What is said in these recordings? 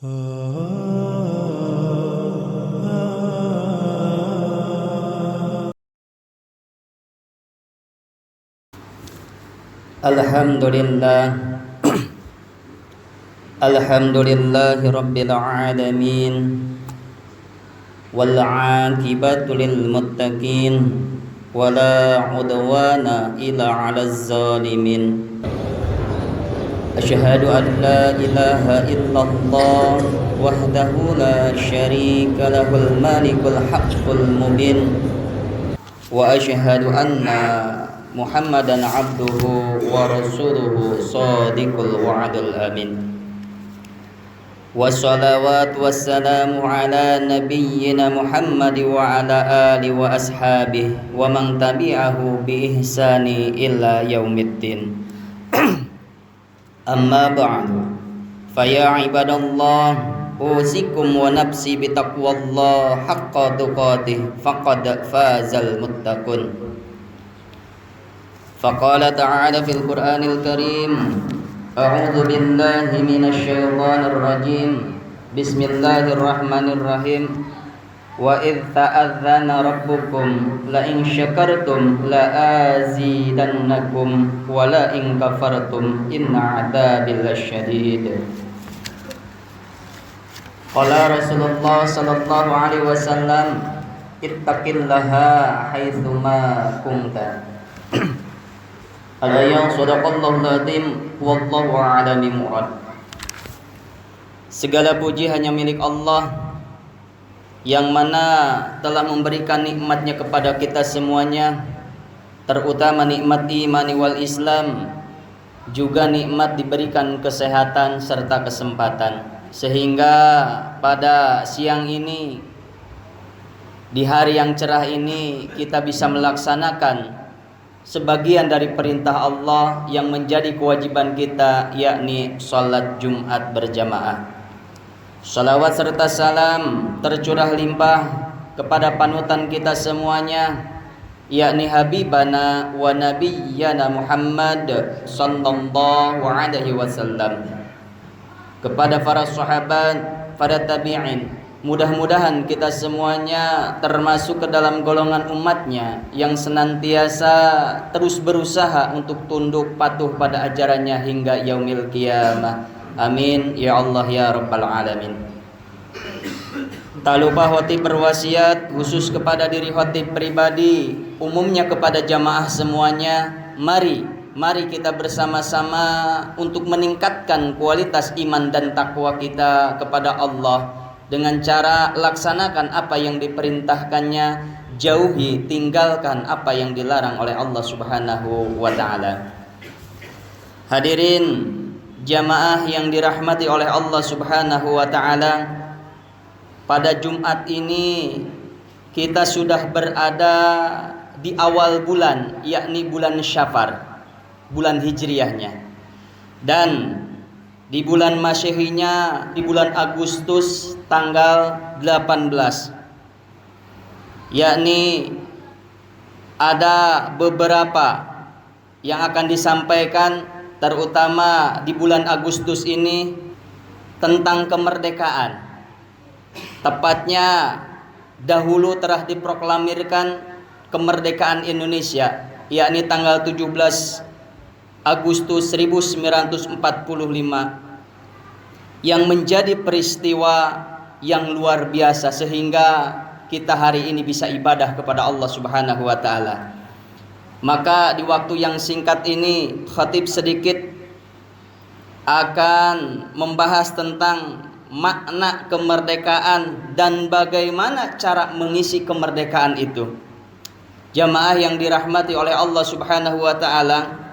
Alhamdulillah Alhamdulillahi Rabbil Alamin Wal aqibatu lil muttaqin Wala udwana illa 'alaz zalimin Asyhadu an la ilaha illallah wahdahu la syarika lahul malikul haqqul mubin Wa asyhadu anna Muhammadan abduhu wa rasuluhu sadiqul wa'adul amin Wassalawat wassalamu ala nabiyyina Muhammad wa ala ali wa ashabihi wa man tabi'ahu bi ihsani illa yaumiddin Amma ba'du Faya ibadallah usikum wa nafsi bitaqwallah haqqa tuqatih faqad fazal muttaqun فقال تعالى في القرآن الكريم أعوذ بالله من الشيطان الرجيم بسم الله الرحمن الرحيم وإذ تأذن ربكم لئن شكرتم لأزيدنكم ولئن كفرتم إن عذابي لشديد قال رسول الله صلى الله عليه وسلم اتق الله حيثما كنت Alayang sadaqallahu ladim wallahu a'lam murad. Segala puji hanya milik Allah yang mana telah memberikan nikmatnya kepada kita semuanya, terutama nikmat iman wal Islam, juga nikmat diberikan kesehatan serta kesempatan, sehingga pada siang ini di hari yang cerah ini kita bisa melaksanakan sebagian dari perintah Allah yang menjadi kewajiban kita, yakni salat Jumat berjamaah. Salawat serta salam tercurah limpah kepada panutan kita semuanya, yakni Habibana wa Nabiyyana Muhammad sallallahu alaihi wasallam, kepada para sahabat, para tabi'in. Mudah-mudahan kita semuanya termasuk ke dalam golongan umatnya yang senantiasa terus berusaha untuk tunduk patuh pada ajarannya hingga yaumil qiyamah. Amin ya Allah ya Rabbal Alamin. Tak lupa khotib berwasiat khusus kepada diri khotib pribadi, umumnya kepada jamaah semuanya. Mari kita bersama-sama untuk meningkatkan kualitas iman dan takwa kita kepada Allah dengan cara laksanakan apa yang diperintahkannya, jauhi, tinggalkan apa yang dilarang oleh Allah Subhanahu wa ta'ala. Hadirin jamaah yang dirahmati oleh Allah Subhanahu wa ta'ala, pada Jumat ini kita sudah berada di awal bulan, yakni bulan Syafar, bulan hijriyahnya. Dan di bulan Masyehinya, di bulan Agustus tanggal 18, yakni ada beberapa yang akan disampaikan, terutama di bulan Agustus ini, tentang kemerdekaan. Tepatnya dahulu telah diproklamirkan kemerdekaan Indonesia, yakni tanggal 17 Agustus 1945, yang menjadi peristiwa yang luar biasa sehingga kita hari ini bisa ibadah kepada Allah Subhanahu wa ta'ala. Maka di waktu yang singkat ini khatib sedikit akan membahas tentang makna kemerdekaan dan bagaimana cara mengisi kemerdekaan itu. Jamaah yang dirahmati oleh Allah Subhanahu wa ta'ala,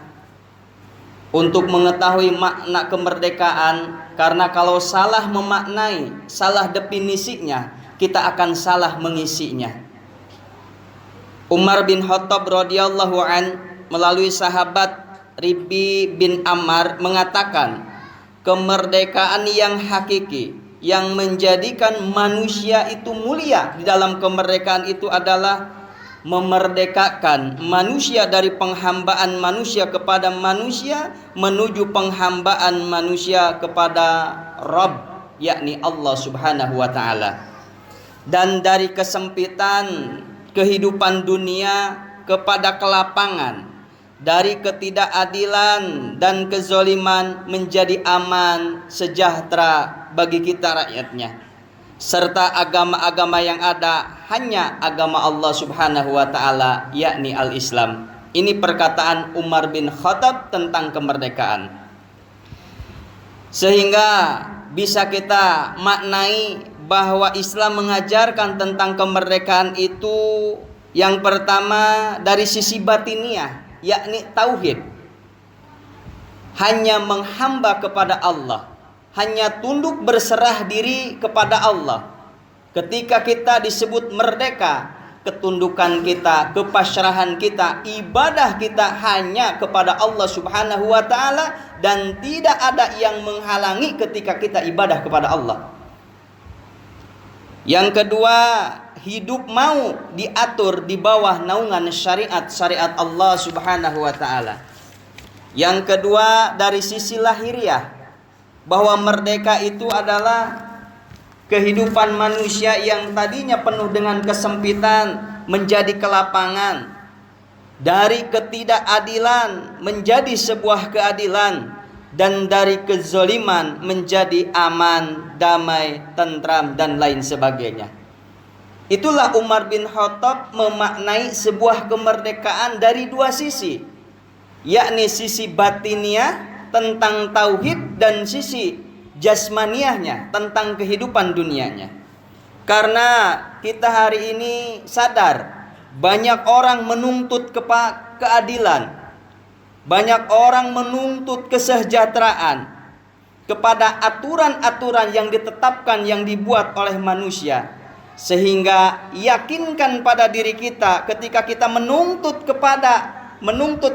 untuk mengetahui makna kemerdekaan, karena kalau salah memaknai, salah definisinya, kita akan salah mengisinya. Umar bin Khattab radhiyallahu an melalui sahabat Ribi bin Ammar mengatakan, kemerdekaan yang hakiki yang menjadikan manusia itu mulia di dalam kemerdekaan itu adalah memerdekakan manusia dari penghambaan manusia kepada manusia menuju penghambaan manusia kepada Rabb yakni Allah Subhanahu wa taala. Dan dari kesempitan kehidupan dunia kepada kelapangan, dari ketidakadilan dan kezoliman menjadi aman, sejahtera bagi kita rakyatnya. Serta agama-agama yang ada hanya agama Allah Subhanahu wa taala, yakni al-Islam. Ini perkataan Umar bin Khattab tentang kemerdekaan. Sehingga bisa kita maknai bahwa Islam mengajarkan tentang kemerdekaan itu yang pertama dari sisi batiniah, yakni tauhid. Hanya menghamba kepada Allah, hanya tunduk berserah diri kepada Allah. Ketika kita disebut merdeka, ketundukan kita, kepasrahan kita, ibadah kita hanya kepada Allah Subhanahu wa taala, dan tidak ada yang menghalangi ketika kita ibadah kepada Allah. Yang kedua, hidup mau diatur di bawah naungan syariat Allah Subhanahu wa taala. Yang kedua, dari sisi lahiriah, bahwa merdeka itu adalah kehidupan manusia yang tadinya penuh dengan kesempitan menjadi kelapangan, dari ketidakadilan menjadi sebuah keadilan, dan dari kezoliman menjadi aman, damai, tentram, dan lain sebagainya. Itulah Umar bin Khattab memaknai sebuah kemerdekaan dari dua sisi, yakni sisi batiniah tentang tauhid dan sisi jasmaniahnya tentang kehidupan dunianya. Karena kita hari ini sadar banyak orang menuntut keadilan, banyak orang menuntut kesejahteraan kepada aturan-aturan yang ditetapkan, yang dibuat oleh manusia. Sehingga yakinkan pada diri kita ketika kita menuntut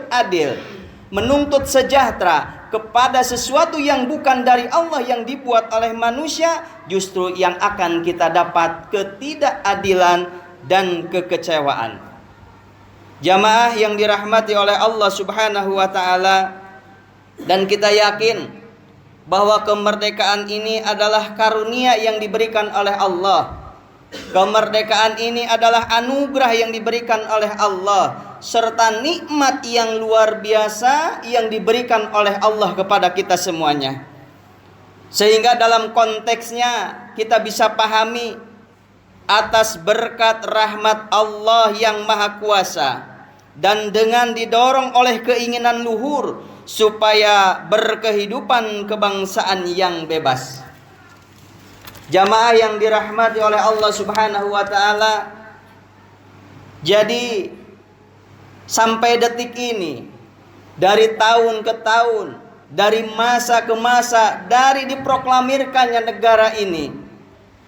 adil, menuntut sejahtera kepada sesuatu yang bukan dari Allah, yang dibuat oleh manusia, justru yang akan kita dapat ketidakadilan dan kekecewaan. Jamaah yang dirahmati oleh Allah Subhanahu wa taala, dan kita yakin bahwa kemerdekaan ini adalah karunia yang diberikan oleh Allah. Kemerdekaan ini adalah anugerah yang diberikan oleh Allah, serta nikmat yang luar biasa yang diberikan oleh Allah kepada kita semuanya. Sehingga dalam konteksnya kita bisa pahami, atas berkat rahmat Allah yang Maha Kuasa, dan dengan didorong oleh keinginan luhur supaya berkehidupan kebangsaan yang bebas. Jamaah yang dirahmati oleh Allah Subhanahu wa taala, jadi sampai detik ini, dari tahun ke tahun, dari masa ke masa, dari diproklamirkannya negara ini,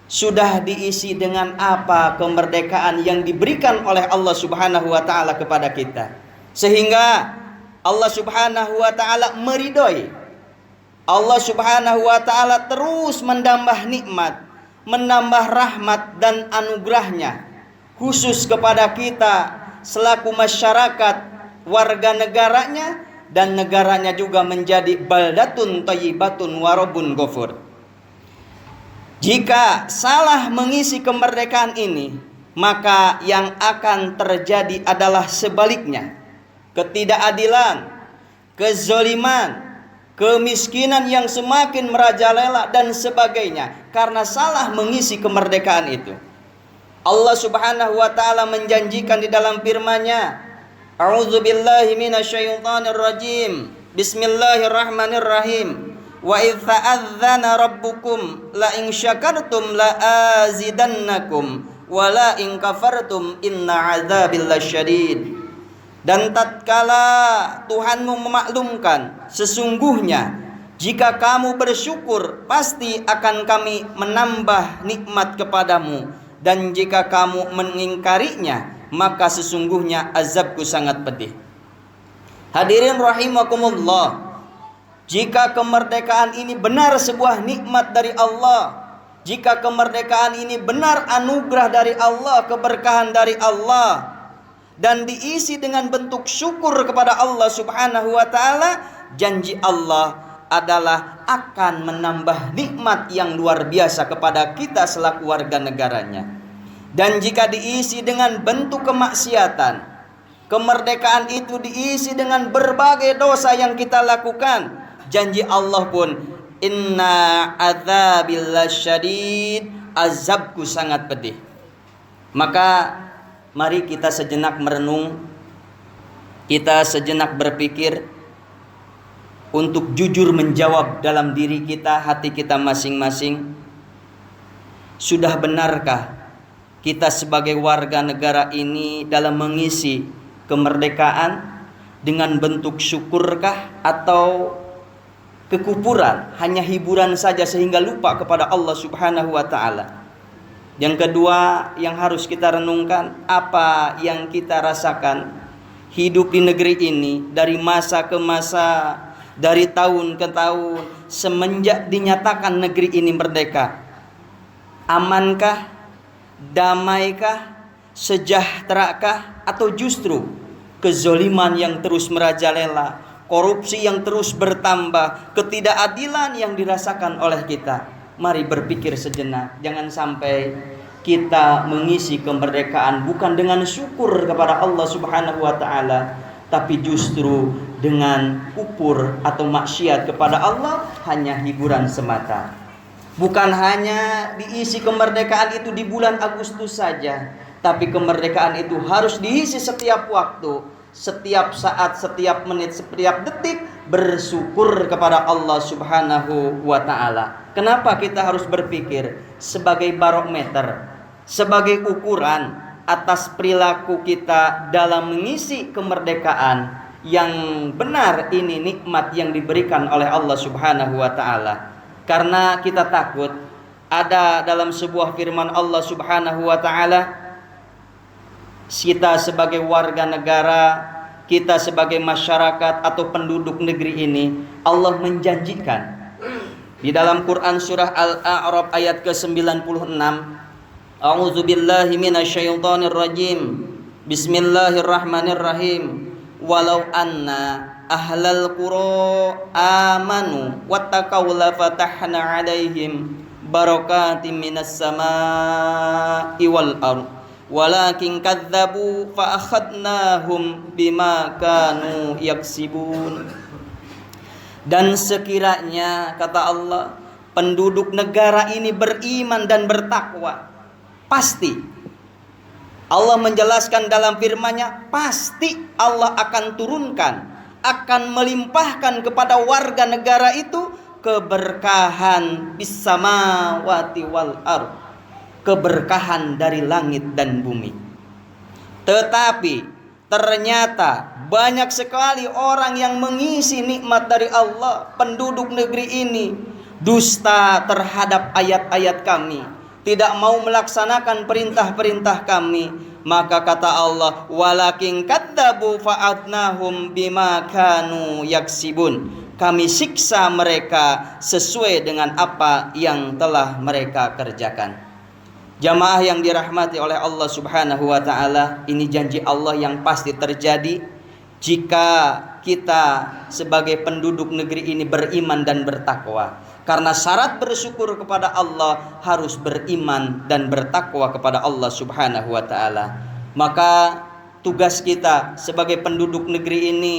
sudah diisi dengan apa kemerdekaan yang diberikan oleh Allah Subhanahu wa taala kepada kita, sehingga Allah Subhanahu wa taala meridhoi. Allah Subhanahu wa taala terus menambah nikmat, menambah rahmat dan anugerahnya khusus kepada kita selaku masyarakat, warga negaranya, dan negaranya juga menjadi baldatun thayyibatun wa rabbun ghafur. Jika salah mengisi kemerdekaan ini, maka yang akan terjadi adalah sebaliknya. Ketidakadilan, kezoliman, kemiskinan yang semakin merajalela dan sebagainya, karena salah mengisi kemerdekaan itu. Allah Subhanahu wa taala menjanjikan di dalam firman-Nya, A'udzubillahi minasyaitonir rajim. Bismillahirrahmanirrahim. Wa idz ta'adzana rabbukum la in syakartum la azidannakum wa la in kafartum inna 'adzabil lasyadid. Dan tatkala Tuhanmu memaklumkan, sesungguhnya jika kamu bersyukur pasti akan kami menambah nikmat kepadamu, dan jika kamu mengingkarinya maka sesungguhnya azabku sangat pedih. Hadirin rahimakumullah, jika kemerdekaan ini benar sebuah nikmat dari Allah, jika kemerdekaan ini benar anugerah dari Allah, keberkahan dari Allah, dan diisi dengan bentuk syukur kepada Allah Subhanahu wa taala, janji Allah adalah akan menambah nikmat yang luar biasa kepada kita selaku warga negaranya. Dan jika diisi dengan bentuk kemaksiatan, kemerdekaan itu diisi dengan berbagai dosa yang kita lakukan, janji Allah pun, inna adzabillahi syadid, azabku sangat pedih. Maka mari kita sejenak merenung, kita sejenak berpikir untuk jujur menjawab dalam diri kita, hati kita masing-masing. Sudah benarkah kita sebagai warga negara ini dalam mengisi kemerdekaan dengan bentuk syukurkah atau kekufuran, hanya hiburan saja sehingga lupa kepada Allah Subhanahu wa taala? Yang kedua yang harus kita renungkan, apa yang kita rasakan hidup di negeri ini dari masa ke masa, dari tahun ke tahun, semenjak dinyatakan negeri ini merdeka. Amankah, damaikah, sejahterakah, atau justru kezoliman yang terus merajalela, korupsi yang terus bertambah, ketidakadilan yang dirasakan oleh kita? Mari berpikir sejenak, jangan sampai kita mengisi kemerdekaan bukan dengan syukur kepada Allah Subhanahu wa taala, tapi justru dengan kufur atau maksiat kepada Allah, hanya hiburan semata. Bukan hanya diisi kemerdekaan itu di bulan Agustus saja, tapi kemerdekaan itu harus diisi setiap waktu, setiap saat, setiap menit, setiap detik, bersyukur kepada Allah Subhanahu wa taala. Kenapa kita harus berpikir sebagai barometer, sebagai ukuran atas perilaku kita dalam mengisi kemerdekaan yang benar? Ini nikmat yang diberikan oleh Allah Subhanahu wa taala. Karena kita takut ada dalam sebuah firman Allah Subhanahu wa taala, kita sebagai warga negara, kita sebagai masyarakat atau penduduk negeri ini, Allah menjanjikan di dalam Quran surah Al-A'raf ayat ke-96, A'udzu billahi minasyaitonir rajim. Bismillahirrahmanirrahim. Walau anna ahlal qura amanu wattaqaw la fatahna 'alaihim barakatim minas samaa'i wal ardh walakin kadzdzabu fa akhadnahum bima kanu yaksibun. Dan sekiranya, kata Allah, penduduk negara ini beriman dan bertakwa, pasti Allah menjelaskan dalam firman-Nya, pasti Allah akan turunkan, akan melimpahkan kepada warga negara itu keberkahan bis-samawati wal ardh, keberkahan dari langit dan bumi. Tetapi ternyata banyak sekali orang yang mengisi nikmat dari Allah, penduduk negeri ini dusta terhadap ayat-ayat kami, tidak mau melaksanakan perintah-perintah kami. Maka kata Allah, walakin kadzabu fa'adnahum bima kanu yaksibun, kami siksa mereka sesuai dengan apa yang telah mereka kerjakan. Jamaah yang dirahmati oleh Allah Subhanahu wa taala, ini janji Allah yang pasti terjadi jika kita sebagai penduduk negeri ini beriman dan bertakwa. Karena syarat bersyukur kepada Allah harus beriman dan bertakwa kepada Allah Subhanahu wa taala. Maka tugas kita sebagai penduduk negeri ini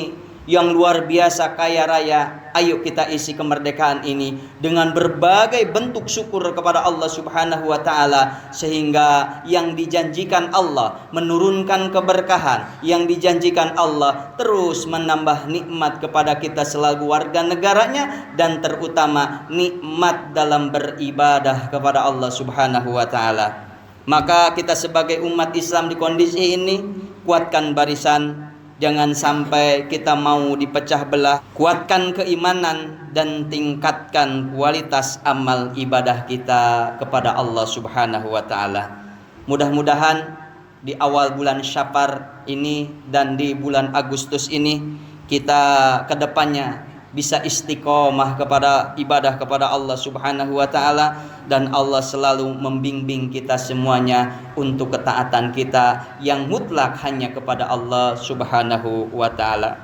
yang luar biasa kaya raya, ayo kita isi kemerdekaan ini dengan berbagai bentuk syukur kepada Allah Subhanahu wa taala, sehingga yang dijanjikan Allah menurunkan keberkahan, yang dijanjikan Allah terus menambah nikmat kepada kita selaku warga negaranya, dan terutama nikmat dalam beribadah kepada Allah Subhanahu wa taala. Maka kita sebagai umat Islam di kondisi ini, kuatkan barisan, jangan sampai kita mau dipecah belah. Kuatkan keimanan dan tingkatkan kualitas amal ibadah kita kepada Allah Subhanahu wa taala. Mudah-mudahan di awal bulan Syafar ini dan di bulan Agustus ini kita kedepannya bisa istiqomah kepada ibadah kepada Allah Subhanahu wa taala, dan Allah selalu membimbing kita semuanya untuk ketaatan kita yang mutlak hanya kepada Allah Subhanahu wa taala.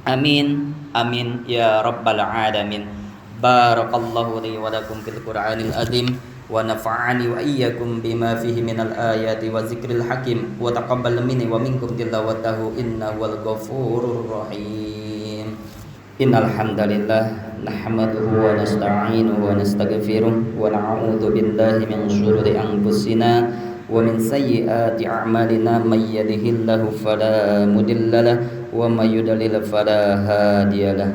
Amin amin ya rabbal alamin. Barakallahu li wa lakum fil Qur'anil azim wa nafa'ani wa iyyakum bima fihi minal ayati wa zikril hakim wa taqabbal minni wa minkum tilawatahu innahu wal ghafurur rahim. Innal hamdalillah nahmaduhu wa nasta'inuhu wa nastaghfiruh wa na'udzu billahi min shururi anfusina wa min sayyiati a'malina may yahdihillahu fala mudilla lahu wa may yudlil fala hadiyalah.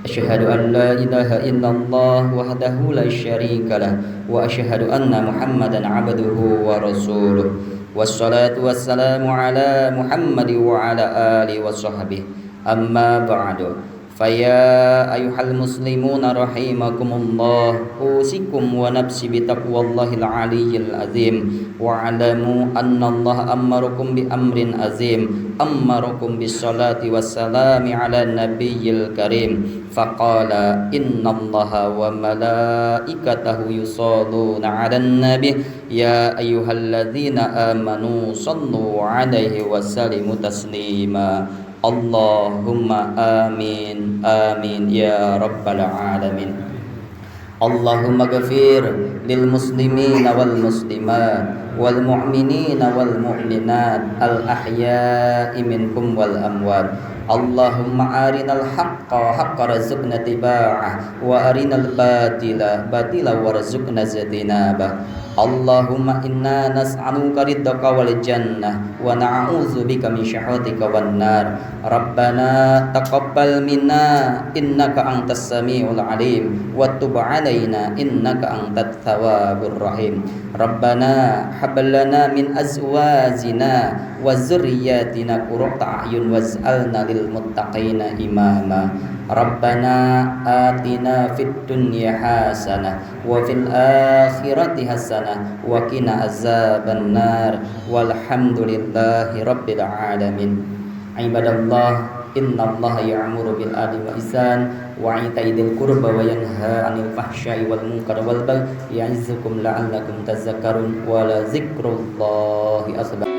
Asyhadu an la ilaha illallah wahdahu la syarika lah wa asyhadu anna Muhammadan abduhu wa rasuluh. Wassalatu wassalamu ala Muhammad wa ala alihi wa sahbihi. Amma ba'du. Faya ayuhal muslimuna rahimakumullah, usikum wa nafsi bitaqwallahil aliyyil azim wa alamu anna Allah amarakum bi amrin azim, amarakum bis salati wassalami ala nabiyyil karim. Faqala innallaha wa malaikatahu yusalluna 'alan nabi ya ayyuhalladzina amanu sallu 'alaihi wa sallimu taslima. Allahumma amin amin ya rabbal alamin. Allahumma ghafir lil muslimina wal muslimat wal mu'minina wal mu'minat al ahya'i minkum wal amwat. Allahumma arinal haqqa haqqa warzuqna tiba'ah wa arinal batila batila warzuqna ijtinabah. Allahumma inna nas'aluka ridhaka wal jannah wa na'udzu bika min syahwatika wan nar. Rabbana taqabbal minna innaka antas samiul alim wa tub 'alaina innaka antat tawwabur rahim. Rabbana hab lana min azwajina wa dzurriyyatina qurrata a'yun waj'alna lil muttaqina imama. Rabbana atina fid dunya hasanah wa fil akhirati hasanah wa qina azabannar walhamdulillahi rabbil alamin. Ibadallah, innallaha ya'muru bil adli wal ihsan wa ita'i dzil qurba wa yanha 'anil fahsya'i wal munkari wal baghi ya'izukum la'allakum tadhakkarun wa la dzikrullahi akbar.